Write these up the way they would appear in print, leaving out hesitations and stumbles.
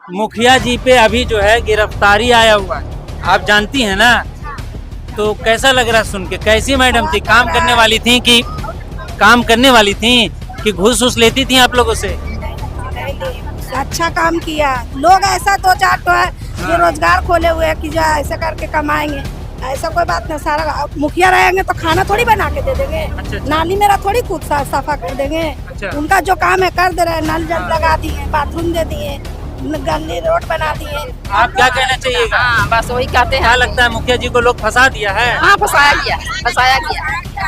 मुखिया जी पे अभी जो है गिरफ्तारी आया हुआ है, आप जानती हैं ना, तो कैसा लग रहा है सुन के? कैसी मैडम थी? काम करने वाली थी कि घूस घूस लेती थी आप लोगों से? अच्छा काम किया। लोग ऐसा दो चार तो है जो रोजगार खोले हुए हैं कि जो ऐसे करके कमाएंगे, ऐसा कोई बात नहीं। सारा मुखिया रहेंगे तो खाना थोड़ी बना के दे देंगे। अच्छा। नाली मेरा थोड़ी खुद सफा कर देंगे। अच्छा। उनका जो काम है कर दे रहे हैं, नल जल लगा दिए, बाथरूम दे दिए, गली रोड बना दिए। आप क्या कहना चाहिएगा? हाँ, बस वही कहते क्या हैं। लगता है मुखिया जी को लोग फंसा दिया है? हाँ, फंसाया गया।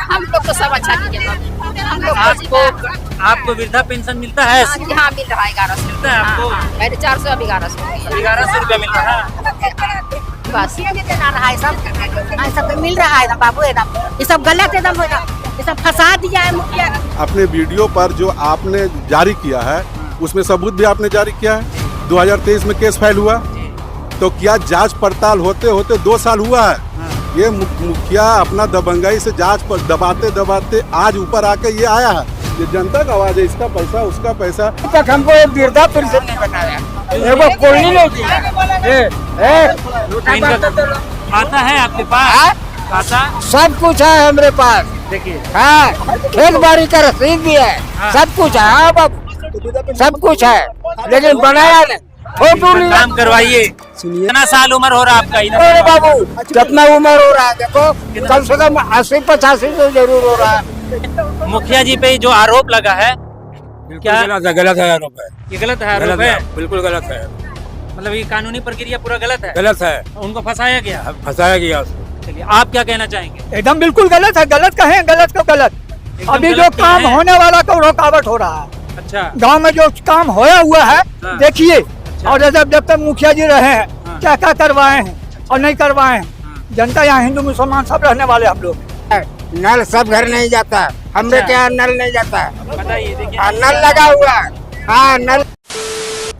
हम लोग को सब अच्छा किया। हम लोग आपको वृद्धा पेंशन मिलता है? हाँ, मिल रहा है 1100 मिलता है आपको? पहले 400 अभी 1100। 1100 रुपया मिल रहा है। बस देना रहा है सब मिल रहा है ना बाबू। एकदम ये सब गलत एकदम ये सब फंसा दिया है मुखिया। अपने वीडियो पर जो आपने जारी किया है उसमें सबूत भी आपने जारी किया है। 2023 में केस फाइल हुआ, तो क्या जांच पड़ताल होते होते 2 साल हुआ है? ये मुखिया अपना दबंगाई से जांच पर दबाते दबाते आज ऊपर आके ये आया है। ये जनता का आवाज है, इसका पैसा उसका पैसा। अब तक हमको एक वृद्धा पेंशन नहीं बनाया, एगो कोई नहीं दिया। खाता है आपके पास? खाता सब कुछ है हमारे पास। देखिए, हाँ, खेत बाड़ी का रसीद भी है। हाँ। सब कुछ है। हाँ बाबू, सब कुछ है, लेकिन बनाया नहीं। फोटो लिया। काम करवाइए। कितना साल उम्र हो रहा है आपका? अरे बाबू, कितना उम्र हो रहा है देखो, कम से कम 80-85 तो जरूर हो रहा है। मुखिया जी पे जो आरोप लगा है, क्या गलत है आरोप है। ये गलत है? आरोप है बिल्कुल गलत है। मतलब ये कानूनी प्रक्रिया पूरा गलत है? गलत है, उनको फंसाया गया। फंसाया गया उसको। चलिए, आप क्या कहना चाहेंगे? एकदम बिल्कुल गलत है। गलत कहें, गलत को गलत। एकदम अभी जो गलत नहीं काम है। होने वाला का रुकावट हो रहा है। अच्छा। गांव में जो काम होया हुआ है, हाँ। देखिए। और जब तक मुखिया जी रहे हैं, हाँ। क्या क्या करवाए हैं और नहीं करवाए हैं। जनता यहाँ हिंदू मुसलमान सब रहने वाले हम लोग। नल सब घर नहीं जाता, हमरे अच्छा। क्या नल नहीं जाता है। बताइए, देखिए। नल लगा हुआ है। हाँ, नल।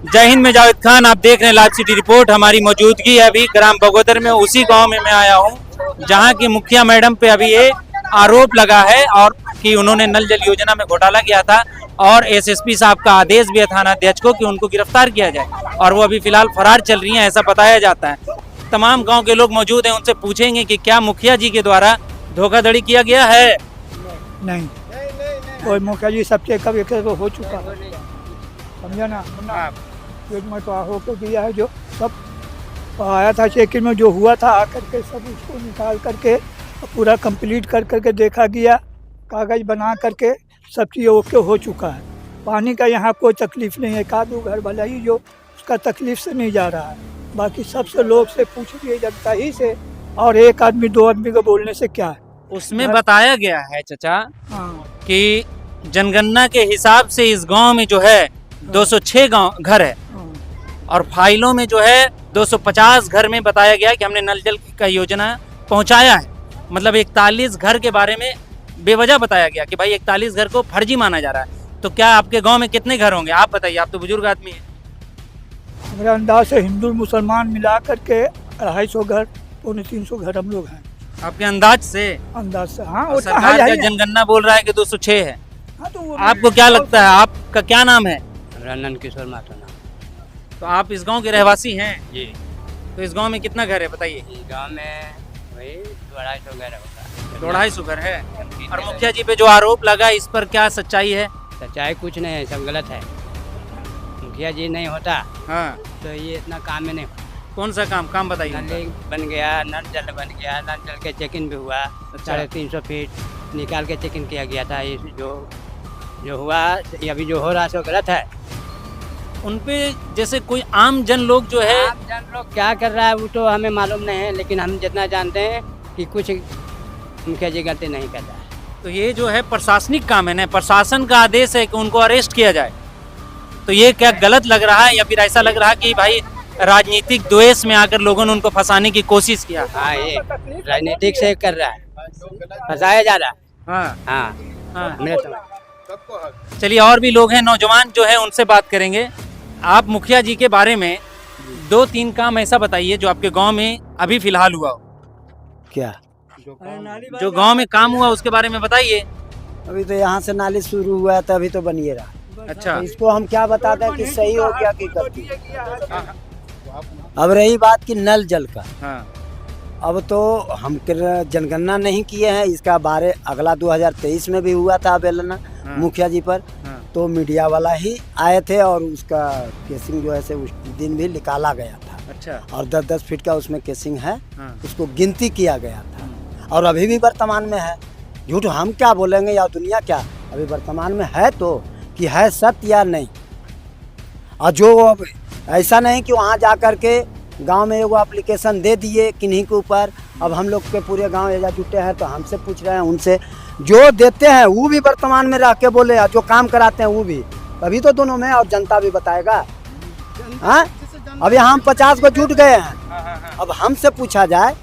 जय हिंद, मैं जावेद खान, आप देख रहे हैं लाइव सिटी रिपोर्ट। हमारी मौजूदगी है अभी ग्राम बगोदर में, उसी गांव में मैं आया हूं जहां की मुखिया मैडम पे अभी ये आरोप लगा है और कि उन्होंने नल जल योजना में घोटाला किया था और एसएसपी साहब का आदेश भी है थाना अध्यक्ष को कि उनको गिरफ्तार किया जाए और वो अभी फिलहाल फरार चल रही हैं, ऐसा बताया जाता है। तमाम गाँव के लोग मौजूद हैं, उनसे पूछेंगे कि क्या मुखिया जी के द्वारा धोखाधड़ी किया गया है। नहीं, कोई मुखिया जी सबसे कभी कभी हो चुका है, समझा ना। में तो होकर दिया है, जो सब आया था चेकिंग में जो हुआ था, आकर के सब उसको निकाल करके पूरा कंप्लीट कर करके देखा गया, कागज बना करके सब चीज़ ओके हो चुका है। पानी का यहाँ कोई तकलीफ नहीं है। 1-2 घर भला ही जो उसका तकलीफ से नहीं जा रहा है, बाकी सबसे लोग से पूछ लिए जनता ही से, और 1 आदमी 2 आदमी को बोलने से क्या है। उसमें बताया गया है चाचा हाँ, कि जनगणना के हिसाब से इस गांव में जो है 206 गांव घर है हाँ। और फाइलों में जो है 250 घर में बताया गया है कि हमने नल जल का योजना पहुंचाया है। मतलब 41 घर के बारे में बेवजह बताया गया कि भाई 41 घर को फर्जी माना जा रहा है। तो क्या आपके गांव में कितने घर होंगे, आप बताइए, आप तो बुजुर्ग आदमी हैं। मेरा अंदाज से हिंदू मुसलमान मिला करके 250 घर, 350 घर हम लोग हैं, आपके अंदाज से? अंदाज से। हाँ, वो तो सरकार है का ही है। जनगणना बोल रहा है कि 206 है। हाँ, तो वो आपको क्या लगता है, आपका क्या नाम है? नंद किशोर माता नाम। तो आप इस गांव के रहवासी हैं? जी। तो इस गांव में कितना घर है बताइए? गांव में वही 250 घर होता है। 250 घर है। और मुखिया जी पे जो आरोप लगा, इस पर क्या सच्चाई है? सच्चाई कुछ नहीं है, सब गलत है। मुखिया जी नहीं होता हाँ, तो ये इतना काम ही नहीं होता। कौन सा काम बताइए? नल बन गया, नल जल बन गया, नल जल के चेकिंग भी हुआ। 350 फीट निकाल के चेकिंग किया गया था। ये जो हुआ, ये अभी जो हो रहा है सो गलत है। उनपे जैसे कोई आम जन लोग जो है, आम जन लोग क्या कर रहा है वो तो हमें मालूम नहीं है, लेकिन हम जितना जानते हैं कि कुछ मुखिया जी गलती नहीं कर रहा है। तो ये जो है प्रशासनिक काम है ना, प्रशासन का आदेश है कि उनको अरेस्ट किया जाए। तो ये क्या गलत लग रहा है या फिर ऐसा लग रहा है कि भाई राजनीतिक द्वेष में आकर लोगों ने उनको फंसाने की कोशिश किया? हाँ, ये राजनीतिक से कर रहा है, फंसाया जा रहा है। हाँ हाँ, हाँ। मेरे समझ। चलिए, और भी लोग हैं, नौजवान जो है उनसे बात करेंगे। आप मुखिया जी के बारे में 2-3 काम ऐसा बताइए जो आपके गांव में अभी फिलहाल हुआ हो। क्या जो गांव में काम हुआ उसके बारे में बताइए। अभी तो यहाँ से नाली शुरू हुआ है तो अभी तो बनिए रहा। अच्छा। तो इसको हम क्या बताते हैं कि सही हो गया कि गलती। अब रही बात कि नल जल का, हाँ, अब तो हम जनगणना नहीं किए हैं, इसका बारे अगला 2023 में भी हुआ था बेलना हाँ। मुखिया जी पर, हाँ। तो मीडिया वाला ही आए थे और उसका केसिंग जो है से उस दिन भी निकाला गया था। अच्छा। और 10-10 फीट का उसमें केसिंग है, हाँ। उसको गिनती किया गया था और अभी भी वर्तमान में है। झूठ हम क्या बोलेंगे या दुनिया क्या, अभी वर्तमान में है तो कि है सत्य या नहीं। और जो अब ऐसा नहीं कि वहाँ जा कर के गांव में एगो एप्लीकेशन दे दिए किन्हीं के ऊपर, अब हम लोग के पूरे गांव एजा जुटे हैं तो हमसे पूछ रहे हैं, उनसे जो देते हैं वो भी वर्तमान में रह के बोले, जो काम कराते हैं वो भी, तभी तो दोनों में और जनता भी बताएगा। हाँ, अब यहाँ हम 50 को जुट गए हैं, अब हमसे पूछा जाए,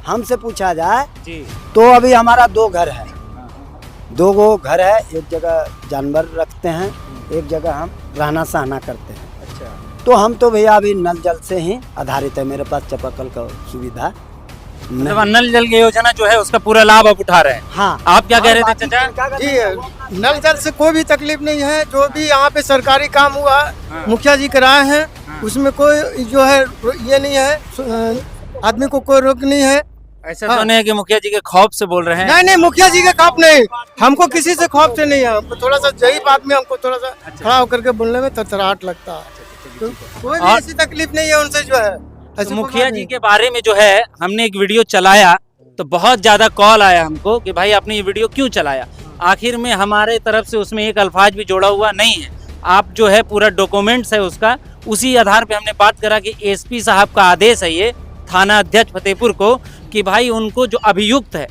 हमसे पूछा जाए जी। तो अभी हमारा 2 घर है, 2 गो घर है, एक जगह जानवर रखते हैं, एक जगह हम रहना सहना करते हैं। अच्छा। तो हम तो भैया अभी नल जल से ही आधारित है, मेरे पास चापाकल का सुविधा मतलब नहीं। नल जल की योजना जो है उसका पूरा लाभ आप उठा रहे हैं। हाँ, आप क्या कह रहे थे चाचा? जी, नल जल से कोई भी तकलीफ नहीं है। जो भी यहाँ पे सरकारी काम हुआ मुखिया जी कराए हैं, उसमें कोई जो है ये नहीं है, आदमी को कोई रोक नहीं है। ऐसा तो नहीं है कि मुखिया जी के खौफ से बोल रहे हैं? नहीं नहीं, मुखिया जी के खौफ नहीं, हमको किसी से खौफ से नहीं है। हमको थोड़ा सा यही बात में हमको थोड़ा सा खड़ा होकर के बोलने में थरथराहट लगता है। तो कोई भी ऐसी तकलीफ नहीं है उनसे जो है। तो मुखिया जी के बारे में जो है हमने एक वीडियो चलाया तो बहुत ज्यादा कॉल आया हमको कि भाई आपने ये वीडियो क्यों चलाया। आखिर में हमारे तरफ से उसमें एक अल्फाज भी जोड़ा हुआ नहीं है। आप जो है पूरा डॉक्यूमेंट्स है उसका, उसी आधार पे हमने बात करा कि एसपी साहब का आदेश है ये थाना अध्यक्ष फतेहपुर को कि भाई उनको जो अभियुक्त है,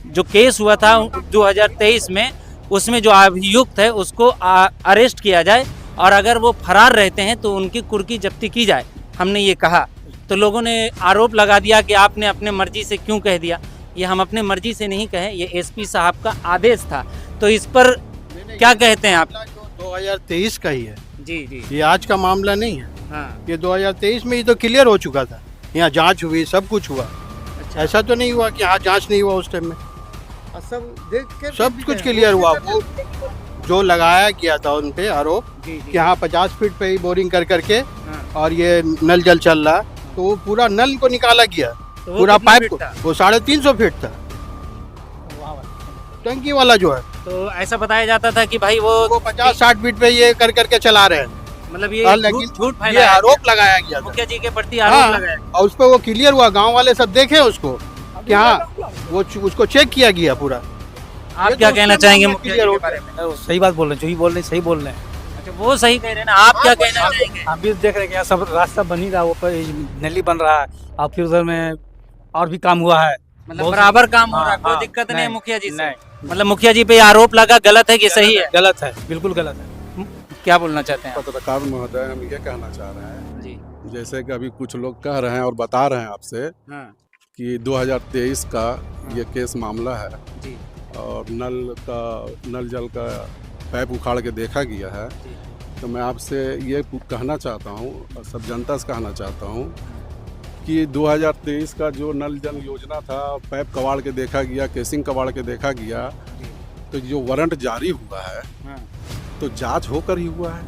जो केस हुआ था 2023 में, उसमें जो अभियुक्त है उसको अरेस्ट किया जाए और अगर वो फरार रहते हैं तो उनकी कुर्की जब्ती की जाए। हमने ये कहा तो लोगों ने आरोप लगा दिया कि आपने अपने मर्जी से क्यों कह दिया। ये हम अपने मर्जी से नहीं कहे, ये एसपी साहब का आदेश था। तो इस पर क्या कहते हैं आप? 2023 का ही है जी जी। ये, आज का मामला नहीं है। हाँ। ये 2023 में ही तो क्लियर हो चुका था, यहाँ जांच हुई, सब कुछ हुआ। अच्छा। ऐसा तो नहीं हुआ कि हाँ जांच नहीं हुआ उस टाइम में, सब देख के सब कुछ क्लियर हुआ। वो जो लगाया गया था उन पे आरोप कि हाँ 50 फीट पे ही बोरिंग कर करके और ये नल जल चल रहा, तो वो पूरा नल को निकाला गया, तो पूरा कितना पाइप फीट को, था? वो 350 फीट था टंकी वाला जो है। तो ऐसा बताया जाता था कि भाई वो 50-60 फीट पे ये कर करके चला रहे हैं। मतलब और ये लेकिन झूठ ये फैलाया आरोप लगाया गया था। मुखिया जी के प्रति हाँ, आरोप लगाया। और उस पर वो क्लियर हुआ, गांव वाले सब देखे उसको कि हाँ वो उसको चेक किया गया पूरा। आप ये क्या तो कहना उसके चाहेंगे मामले मुखिया clear जी हो के बारे में? सही बात बोल रहे हैं, जो ही बोल रहे हैं सही बोल रहे हैं। अच्छा, वो सही कह रहे हैं ना, आप क्या कहना चाहेंगे? हम भी देख रहे हैं कि यहाँ सब रास्ता बन ही रहा है, वो पर नली बन रहा है और फिर उधर में और भी काम हुआ है। मतलब बराबर काम हो रहा है, कोई हाँ, दिक्कत नहीं है मुखिया जी से? नहीं। मतलब मुखिया जी पे आरोप लगा, गलत है कि सही है? गलत है, बिल्कुल गलत है। क्या बोलना चाहते हैं आप? पत्रकार महोदय, हम ये कहना चाह रहे हैं, जी। जैसे कि अभी कुछ लोग कह रहे हैं और बता रहे हैं आपसे हाँ। कि 2023 का ये केस मामला है जी। और नल जल का पाइप उखाड़ के देखा गया है। तो मैं आपसे ये कहना चाहता हूँ और सब जनता से कहना चाहता हूँ कि 2023 का जो नल जल योजना था, पाइप कबाड़ के देखा गया, केसिंग कबाड़ के देखा गया, तो जो वारंट जारी हुआ है तो जांच होकर ही हुआ है।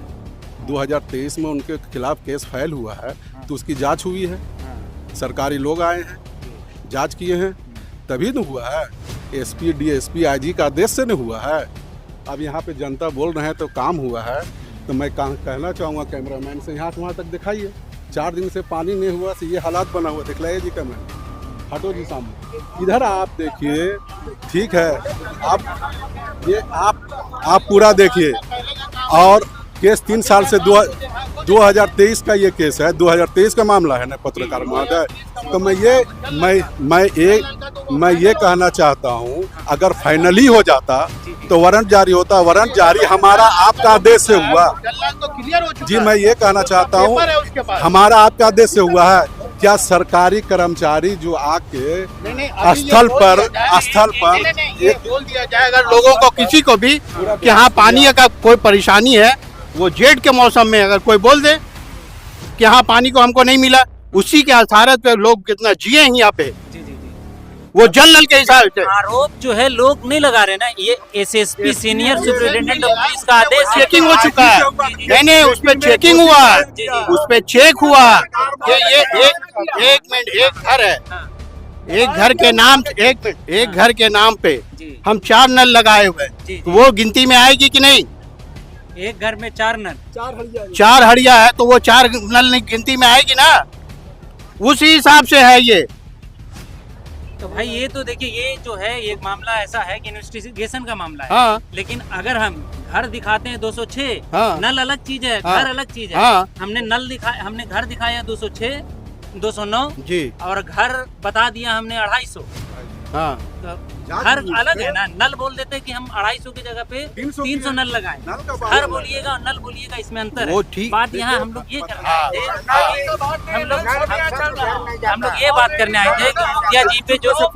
2023 में उनके खिलाफ केस फाइल हुआ है तो उसकी जांच हुई है, सरकारी लोग आए हैं, जांच किए हैं, तभी तो हुआ है। एसपी, डीएसपी, आईजी का आदेश से नहीं हुआ है। अब यहाँ पे जनता बोल रहे हैं तो काम हुआ है। तो मैं कहना चाहूँगा कैमरामैन से, यहाँ से वहाँ तक दिखाइए, 4 दिन से पानी नहीं हुआ, से ये हालात बना हुआ, दिखलाइए जी कैमरा, हटो जी सामने, इधर आप देखिए, ठीक है, आप पूरा देखिए। और केस 3 साल से 2023 का ये केस है, 2023 का मामला है ना पत्रकार महोदय। तो मैं ये कहना चाहता हूँ, अगर फाइनली हो जाता तो वारंट जारी होता। वारंट जारी हमारा आपका आदेश से हुआ। जी, मैं ये कहना चाहता हूँ, हमारा आपका आदेश से हुआ है। क्या सरकारी कर्मचारी जो आके स्थल पर ये बोल दिया जाए अगर लोगों को, किसी को भी कि हाँ पानी का कोई परेशानी है, वो जेठ के मौसम में अगर कोई बोल दे कि हाँ पानी को हमको नहीं मिला, उसी के आधारत पे लोग कितना जिए हैं यहाँ पे। वो जल नल के हिसाब से आरोप जो है लोग नहीं लगा रहे ना, ये SSP senior superintendent of police का आदेश है। चेकिंग हो चुका है। नहीं, उस पर चेकिंग हुआ है, उस पर चेक हुआ। ये एक मिनट, एक घर है, एक घर के नाम, एक घर के नाम पे हम 4 नल लगाए हुए, तो वो गिनती में आएगी कि नहीं? एक घर में 4 नल, 4 हड़िया है, तो वो 4 नल गिनती में आएगी ना, उसी हिसाब से है ये। तो भाई ये तो देखिए, ये जो है ये मामला ऐसा है कि इन्वेस्टिगेशन का मामला है। हाँ। लेकिन अगर हम घर दिखाते हैं 206, हाँ। नल अलग चीज है, हाँ। घर अलग चीज है। हाँ। हमने घर दिखाया 206, 209 जी, और घर बता दिया हमने 250। हाँ, तो घर अलग है ना, नल बोल देते हैं कि हम 250 की जगह पे 300 नल लगाए, घर बोलिएगा और नल बोलिएगा, इसमें अंतर वो है। ठीक। बात यहाँ हम लोग ये करने आए थे, हम लोग ये बात करने आए थे कि मुखिया जी पे जो सब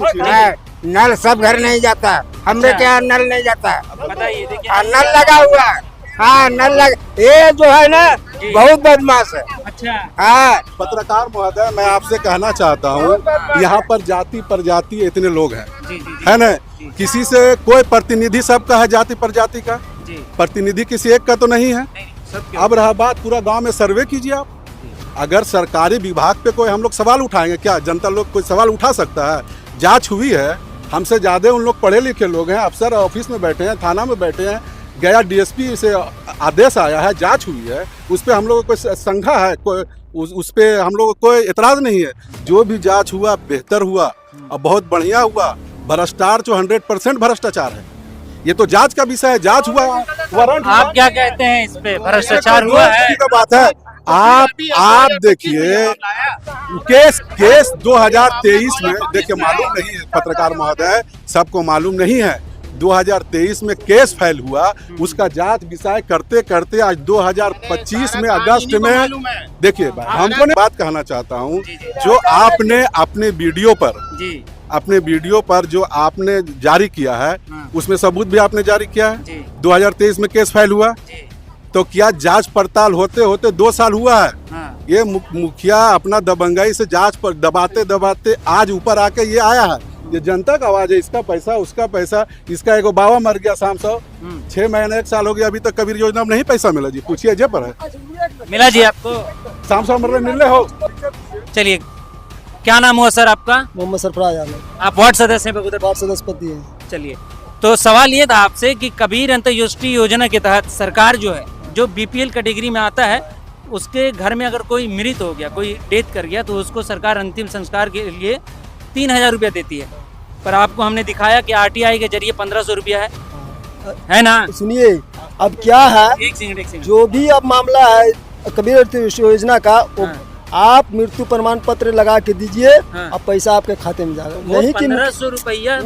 नल सब घर नहीं जाता, हमरे अच्छा। क्या नल नहीं जाता, बताइए। देखिए नल लगा हुआ है। हाँ, नल लग, ये जो है ना बहुत बदमाश है। अच्छा, हाँ, पत्रकार महोदय, मैं आपसे कहना चाहता हूँ, यहाँ पर जाति प्रजाति इतने लोग हैं, है ना, किसी से कोई प्रतिनिधि सबका है जाति प्रजाति का, प्रतिनिधि किसी एक का तो नहीं है। अब रहा बात, पूरा गांव में सर्वे कीजिए आप। अगर सरकारी विभाग पे कोई हम लोग सवाल उठाएंगे, क्या जनता लोग कोई सवाल उठा सकता है? जांच हुई है, हमसे ज्यादा उन लोग पढ़े लिखे लोग हैं, अफसर ऑफिस में बैठे हैं, थाना में बैठे हैं, गया डीएसपी से आदेश आया है, जांच हुई है, उस पर हम लोग को कोई शंका है, कोई उस पर हम लोग को कोई एतराज नहीं है। जो भी जांच हुआ बेहतर हुआ और बहुत बढ़िया हुआ। भ्रष्टाचार जो 100% भ्रष्टाचार है, ये तो जांच का विषय है, जांच हुआ, वारंट। आप क्या कहते हैं इस पे? भ्रष्टाचार हुआ है? का बात है। आप देखिए, केस 2023 में, देखिए मालूम नहीं है पत्रकार महोदय, सबको मालूम नहीं है, 2023 में केस फाइल हुआ, उसका जांच विषय करते करते आज 2025 में अगस्त में, देखिए हमको बात कहना चाहता हूँ, जो आपने अपने वीडियो पर जो आपने जारी किया है, उसमें सबूत भी आपने जारी किया है। 2023 में केस फाइल हुआ, तो क्या जांच पड़ताल होते होते 2 साल हुआ है? ये मुखिया अपना दबंगाई से जांच पर दबाते दबाते आज ऊपर आके ये आया है। ये जनता का आवाज है, इसका पैसा उसका पैसा, इसका एगो बाबा मर गया शाम 6 महीने 1 साल हो गया, अभी तक कबीर योजना में नहीं पैसा मिला जी, पूछिए जे पर है। मिला जी आपको? शाम मिल रहे हो। चलिए, क्या नाम हुआ सर आपका? मोहम्मद सरफराज आलम। आप वार्ड सदस्य हैं बगोदर? वार्ड सदस्यपति है। चलिए, तो सवाल ये था आपसे कि कबीर अंत्योदय योजना के तहत सरकार जो है, जो बीपीएल कैटेगरी में आता है, उसके घर में अगर कोई मृत हो गया, कोई डेथ कर गया, तो उसको सरकार अंतिम संस्कार के लिए 3000 रुपया देती है। पर आपको हमने दिखाया कि आरटीआई के जरिए 1500 रुपया है ना? सुनिए, अब क्या है, एक सेकंड। जो भी अब मामला है कबीर अंत्योदय योजना का, आप मृत्यु प्रमाण पत्र लगा के दीजिए, अब पैसा आपके खाते में जाएगा। नहीं कि 1500 रुपया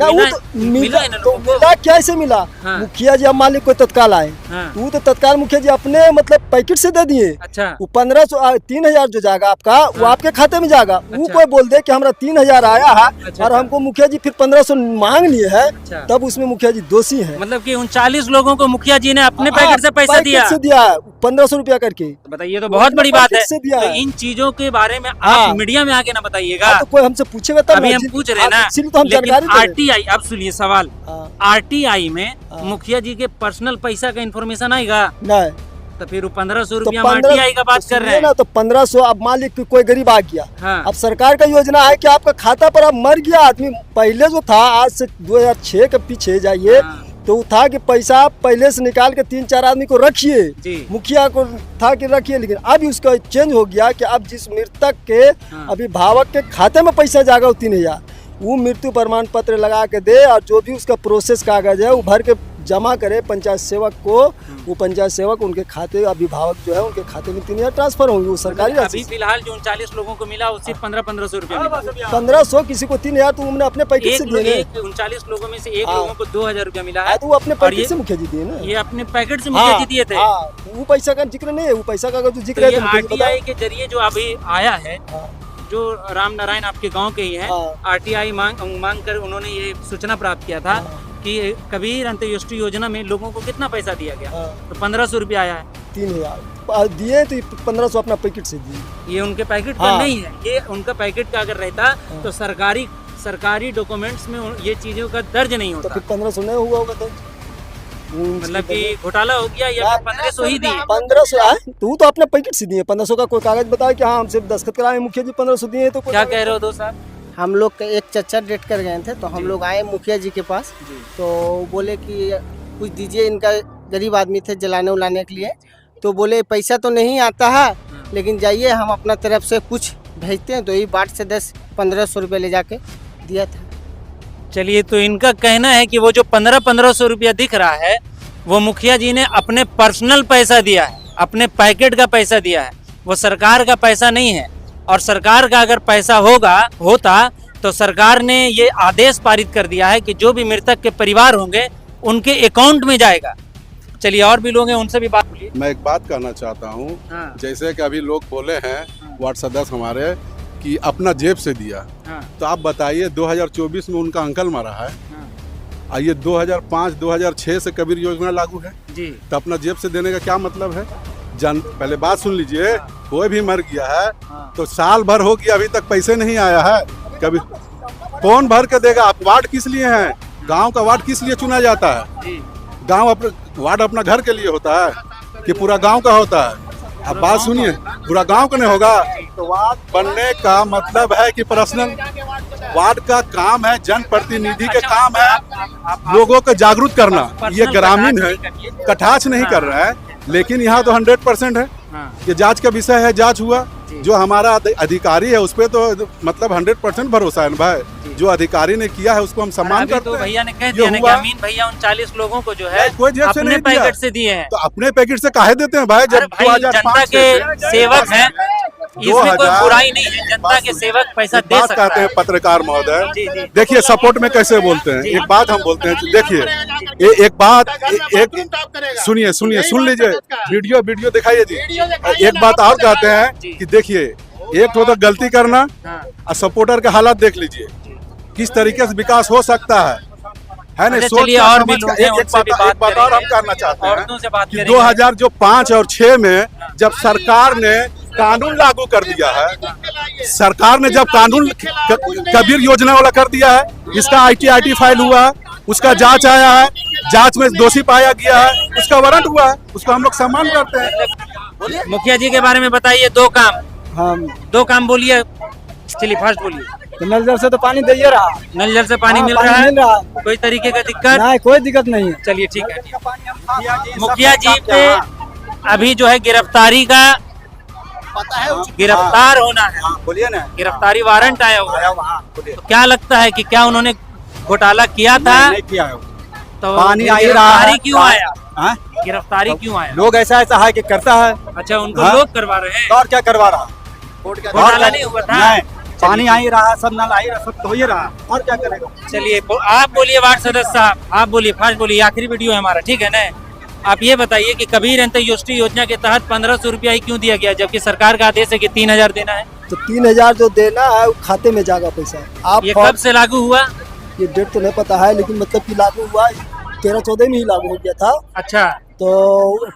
मिला कैसे मिला? मुखिया जी, अब मान लीजिए कोई तत्काल आए, तू तो तत्काल मुखिया जी अपने मतलब पैकेट से दे दिए। अच्छा, वो 1500 3000 जो जाएगा आपका, वो आपके खाते में जाएगा। वो कोई बोल दे कि हमारा 3000 आया है और हमको मुखिया जी फिर 1500 मांग लिए है, तब उसमें मुखिया जी दोषी है। मतलब कि 39 लोगों को मुखिया जी ने अपने पैकेट से पैसा दिया 1500 रुपया करके। बताइए, तो बहुत बड़ी बात है। तो इन चीजों के बारे में आप मीडिया में आके ना बताइएगा, तो कोई हमसे पूछेगा तब। अभी हम पूछ रहे हैं ना, तो हम लेकिन आरटीआई, अब सुनिए सवाल, आरटीआई में मुखिया जी के पर्सनल पैसा का इन्फॉर्मेशन आएगा? नहीं। तो फिर 1500 रुपया आरटीआई का बात कर रहे हैं ना, तो 1500। अब मान लीजिए कोई गरीब आ गया, हाँ। अब सरकार का योजना है कि आपका खाता पर अब मर गया आदमी, पहले जो था आज से 2006 के पीछे जाइए, तो था कि पैसा पहले से निकाल के 3-4 आदमी को रखिए, मुखिया को था कि रखिए, लेकिन अब उसका चेंज हो गया कि अब जिस मृतक के अभिभावक के खाते में पैसा जाएगा 3000, वो मृत्यु प्रमाण पत्र लगा के दे, और जो भी उसका प्रोसेस कागज है वो भर के जमा करे पंचायत सेवक को, वो पंचायत सेवक उनके खाते, अभिभावक जो है उनके खाते में 3000 ट्रांसफर होंगे, वो सरकारी राशि। अभी फिलहाल जो 39 लोगों को मिला, उससे 1500 रुपया 1500, किसी को 3000, तो उन्होंने अपने पैकेट से दिए। 39 लोगों में से एक लोगों को 2000 रुपया मिला है, तो वो अपने पैकेट से मुखिया जी दिए ना, ये अपने पैकेट से मुखिया जी दिए थे। वो पैसा का जिक्र नहीं है, वो पैसा का जो जिक्र है आरटीआई के जरिए जो अभी आया है, जो राम नारायण आपके गांव के ही हैं, आरटीआई मांग कर उन्होंने ये सूचना प्राप्त किया था कि कबीर अंत्योदय योजना में लोगों को कितना पैसा दिया गया, तो 1500 रुपया आया है। 3000 दिए, तो 1500 अपना पैकेट से दिए। ये उनके पैकेट पर नहीं है, ये उनका पैकेट का अगर रहता तो सरकारी सरकारी डॉक्यूमेंट्स में ये चीजों का दर्ज नहीं तो होता। फिर 1500 नहीं हुआ होगा तो मतलब कि घोटाला हो गया या 1500 ही दिए। 1500 है, तू तो अपने पैकेट से दिए। 1500 का कोई कागज बताया कि हाँ हमसे दस्तखत कराए मुखिया जी 1500 दिए तो क्या कह रहे हो दोस्त साहब? हम लोग का एक चच्चा डेट कर गए थे, तो हम लोग आए मुखिया जी के पास, तो बोले कि कुछ दीजिए, इनका गरीब आदमी थे जलाने उलाने के लिए, तो बोले पैसा तो नहीं आता है, लेकिन जाइए हम अपना तरफ से कुछ भेजते हैं, तो ये बाट से 10-1500 रुपये ले जाके दिया था। चलिए, तो इनका कहना है कि वो जो 1500 रुपया दिख रहा है वो मुखिया जी ने अपने पर्सनल पैसा दिया है, अपने पैकेट का पैसा दिया है, वो सरकार का पैसा नहीं है। और सरकार का अगर पैसा होता तो सरकार ने ये आदेश पारित कर दिया है कि जो भी मृतक के परिवार होंगे उनके अकाउंट में जाएगा। चलिए, और भी लोग हैं, उनसे भी बात बोलिए। मैं एक बात कहना चाहता हूँ, जैसे कि अभी लोग बोले हैं वार्ड सदस्य हमारे कि अपना जेब से दिया, तो आप बताइए 2024 में उनका अंकल मरा है, आइए 2005-2006 से कबीर योजना लागू है जी, तो अपना जेब से देने का क्या मतलब है? पहले बात सुन लीजिए, कोई भी मर गया है तो साल भर हो गया अभी तक पैसे नहीं आया है, कभी कौन भर के देगा? आप वार्ड किस लिए हैं? गांव का वार्ड किस लिए चुना जाता है? वार्ड अपना घर के लिए होता है कि पूरा गांव का होता है? अब बात सुनिए, पूरा गांव का नहीं होगा तो वार्ड बनने का मतलब है कि पर्सनल वार्ड का काम है, जनप्रतिनिधि के काम है लोगों को जागरूक करना। ये ग्रामीण है, कटाक्ष नहीं कर रहा है, लेकिन यहाँ तो 100% है। ये जांच का विषय है, जांच हुआ, जो हमारा अधिकारी है उस पर तो मतलब 100% भरोसा है भाई। जो अधिकारी ने किया है उसको हम सम्मान करते हैं। तो भैया ने कह दिया ना कि अमीन भैया 39 लोगों को जो है अपने पैकेट से दिए हैं। तो अपने पैकेट से काहे देते हैं भाई? जब जनता के सेवक हैं, इसमें कोई बुराई नहीं है, जनता के सेवक पैसा दे सकता है। कहते हैं पत्रकार महोदय, देखिए सपोर्ट में कैसे बोलते हैं। एक बात हम बोलते हैं, देखिए एक बात, सुनिए सुन लीजिए, वीडियो दिखाइए जी। एक बात और कहते हैं कि देखिए, एक तो गलती करना और सपोर्टर के हालात देख लीजिए, किस तरीके से विकास हो सकता है ना? चलिए, और भी लोग हैं, उनसे भी एक बात और हम करना चाहते हैं कि 2005 और 6 में जब सरकार ने कानून लागू कर दिया है, सरकार ने जब कानून कबीर योजना वाला कर दिया है, इसका ITIT फाइल हुआ है, उसका जांच आया है, जांच में दोषी पाया गया है, उसका वारंट हुआ है, उसको हम लोग सम्मान करते हैं। मुखिया जी के बारे में बताइए, 2 काम। हाँ, 2 काम बोलिए, चलिए फास्ट बोलिए। तो नल जल से तो पानी दे रहा, नल जल से पानी मिल रहा है, कोई तरीके का दिक्कत नहीं? कोई दिक्कत नहीं है। चलिए ठीक है। मुखिया जी पे अभी जो है गिरफ्तार होना है, बोलिए ना, गिरफ्तारी वारंट आया हुआ है, तो क्या लगता है कि क्या उन्होंने घोटाला किया था? नहीं किया है, तो पानी आ ही रहा है। क्यों आया? गिरफ्तारी क्यों आया? लोग ऐसा है कि करता है। अच्छा, उनको लोग करवा रहे हैं? और क्या करवा रहा? घोटाला नहीं हुआ था? पानी आ ही रहा, सब नल आ ही रहा, सब तो हो ही रहा, और क्या करेगा? चलिए, आप बोलिए वार्ड सदस्य साहब, आप बोलिए, फास्ट बोलिए, आखिरी वीडियो है हमारा, ठीक है ना? आप ये बताइए कि कबीर अंत्योदय योजना के तहत 1500 रुपया ही क्यों दिया गया, जबकि सरकार का आदेश है कि 3000 देना है? तो 3000 जो देना है वो खाते में जाएगा पैसा। आप ये कब से लागू हुआ? ये डेट तो नहीं पता है, लेकिन मतलब कि लागू हुआ 13-14 में ही लागू हो गया था। अच्छा, तो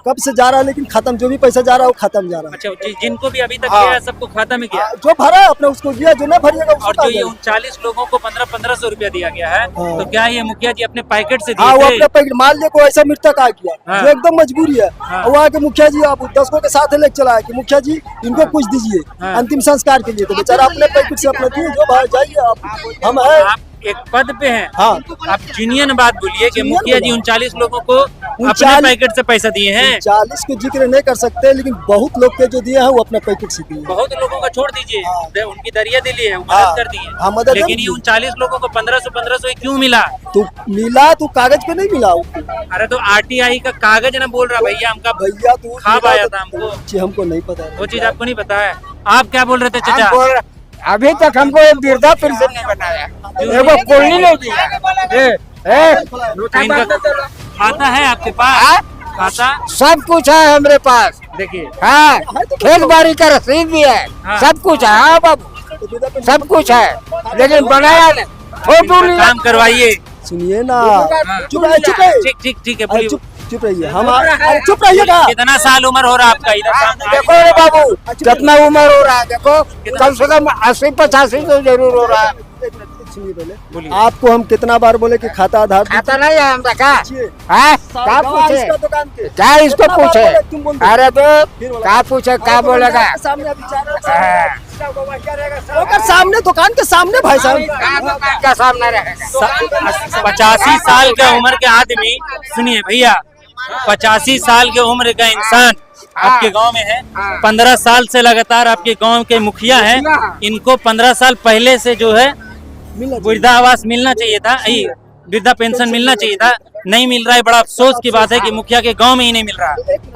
कब से जा रहा है, लेकिन खत्म, जो भी पैसा जा रहा है वो खत्म जा रहा है। अच्छा, जिनको भी अभी तक गया है सबको खाता में गया? जो भरा है अपने उसको दिया, जो ना भरिएगा उसको। और जो ये 39 लोगों को 1500 रुपया दिया गया है, तो क्या ये मुखिया जी अपने पैकेट से हाँ, वो दिए अपने पैकेट। मान लिया कोई ऐसा मृतक आ गया जो एकदम मजबूरी है, वो आके मुखिया जी आप 10 को के साथ लेके चला है कि मुखिया जी इनको कुछ दीजिए अंतिम संस्कार के लिए, तो बेचारा अपने पैकेट से अपना दिए, जो बाहर जाइए आप। हम है एक पद पे हैं, हाँ, आप जीनियन बात बोलिए कि मुखिया जी 39 लोगों को अपने पैकेट से पैसा दिए हैं। 40 को जिक्र नहीं कर सकते, लेकिन बहुत लोग के जो दिए हैं वो अपने पैकेट से दिए। बहुत लोगों का छोड़ दीजिए, उनकी दरिया दिली है, मदद कर दी है, लेकिन ये 39 लोगों को 1500 क्यों मिला? तो मिला तो कागज पे नहीं मिला। अरे तो RTI का कागज ना बोल रहा भैया, हमका भैया तो खाब आया था हमको, हमको नहीं पता, वो चीज आपको नहीं पता है। आप क्या बोल रहे थे चाचा? अभी तक हमको एक वृद्धा पेंशन नहीं बनाया, एगो कोई नहीं दिया। खाता है आपके पास? खाता सब कुछ है हमारे पास, देखिए। हाँ, खेत बाड़ी का रसीद भी है, सब कुछ है। हाँ बाबू, सब कुछ है, लेकिन बनाया नहीं, फोटो लिया। काम करवाइए। सुनिए ना, चुप रहिए, ठीक है, बोलिए। चुप रहिए, हम चुप रहिएगा। कितना साल उम्र हो रहा है आपका? इधर देखो रे बाबू, कितना उम्र हो रहा है, देखो कम से कम 80-85 तो जरूर हो रहा है। सुनिए पहले, बोलिए। आपको हम कितना बार बोले कि खाता आधार खाता नहीं है हम देखा दीजिए। है क्या पूछे इसका दुकान के क्या इसको कितना बार पूछे बोले, तुम बोल दो। अरे तो फिर बोला, क्या पूछे क्या अरे बोलेगा दुकान के सामने अभी चार लोग हाँ। ओकर सामने दुकान के सामने भाई साहब क्या दुकान का सामने रहेगा 85 साल के उम्र के आदमी, सुनिए भैया, 85 साल के उम्र का इंसान आपके गांव में है, 15 साल से लगातार आपके गांव के मुखिया हैं, इनको 15 साल पहले से जो है वृद्धा आवास मिलना चाहिए था, वृद्धा पेंशन मिलना चाहिए था, नहीं मिल रहा है। बड़ा अफसोस की बात है कि मुखिया के गांव में ही नहीं मिल रहा।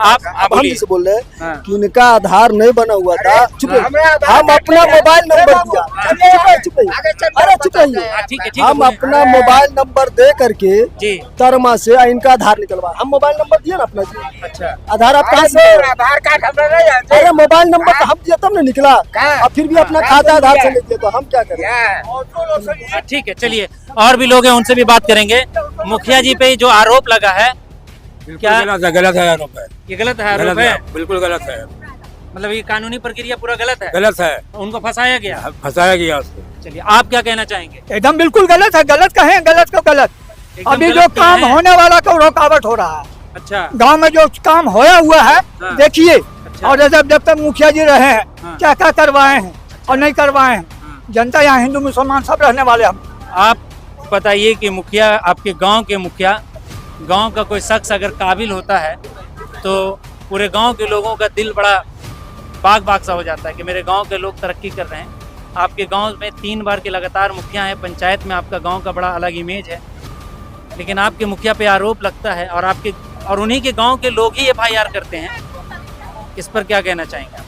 आप हम बोलिए। जिसे बोल रहे हैं हाँ। कि उनका आधार नहीं बना हुआ था, चुप रहिए। हम अपना मोबाइल नंबर दिया, चुप रहिए, अरे चुप रहिए, ठीक है, हम अपना मोबाइल नंबर दे करके जी। तरमा से इनका आधार निकलवा, हम मोबाइल नंबर दिए ना अपना जी। अच्छा, आधार आप कहाँ से? आधार कार्ड हमने नहीं है अरे मोबाइल नंबर तो हम दिए तब ना निकला, और फिर भी अपना खाता आधार से नहीं दिए, तो हम क्या करें? ठीक है, चलिए और भी लोग हैं, उनसे भी बात करेंगे। मुखिया जी पे जो आरोप लगा है, क्या गलत है आरोप है, ये गलत है? आरोप है, बिल्कुल गलत है, मतलब ये कानूनी प्रक्रिया पूरा गलत है, गलत है, उनको फंसाया गया। फंसाया गया उसको। चलिए, आप क्या कहना चाहेंगे? एकदम बिल्कुल गलत है, गलत कहें, गलत को गलत। एकदम अभी गलत जो तो काम है। होने वाला का रुकावट हो रहा है अच्छा, गांव में, जो काम होया हुआ है हाँ। देखिए। अच्छा। और जब तक मुखिया जी रहे हैं हाँ। क्या क्या करवाए हैं और नहीं करवाए हैं, जनता यहाँ हिंदू मुसलमान सब रहने वाले हम। आप बताइए कि मुखिया, आपके गांव के मुखिया, गांव का कोई शख्स अगर काबिल होता है तो पूरे गांव के लोगों का दिल बड़ा बाग बाग सा हो जाता है कि मेरे गांव के लोग तरक्की कर रहे हैं। आपके गांव में 3 बार के लगातार मुखिया हैं, पंचायत में आपका गांव का बड़ा अलग इमेज है, लेकिन आपके मुखिया पे आरोप लगता है और उन्हीं के गांव के लोग ही FIR करते हैं। इस पर क्या कहना चाहेंगे आप?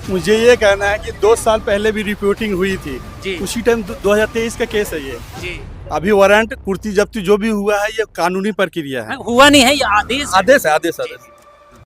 मुझे ये कहना है कि 2 साल पहले भी रिपोर्टिंग हुई थी जी। उसी टाइम 2023 का केस है ये। जी, अभी वारंट कुर्ती जब्ती जो भी हुआ है ये कानूनी प्रक्रिया है। हुआ नहीं है, ये आदेश है। आदेश है, आदेश।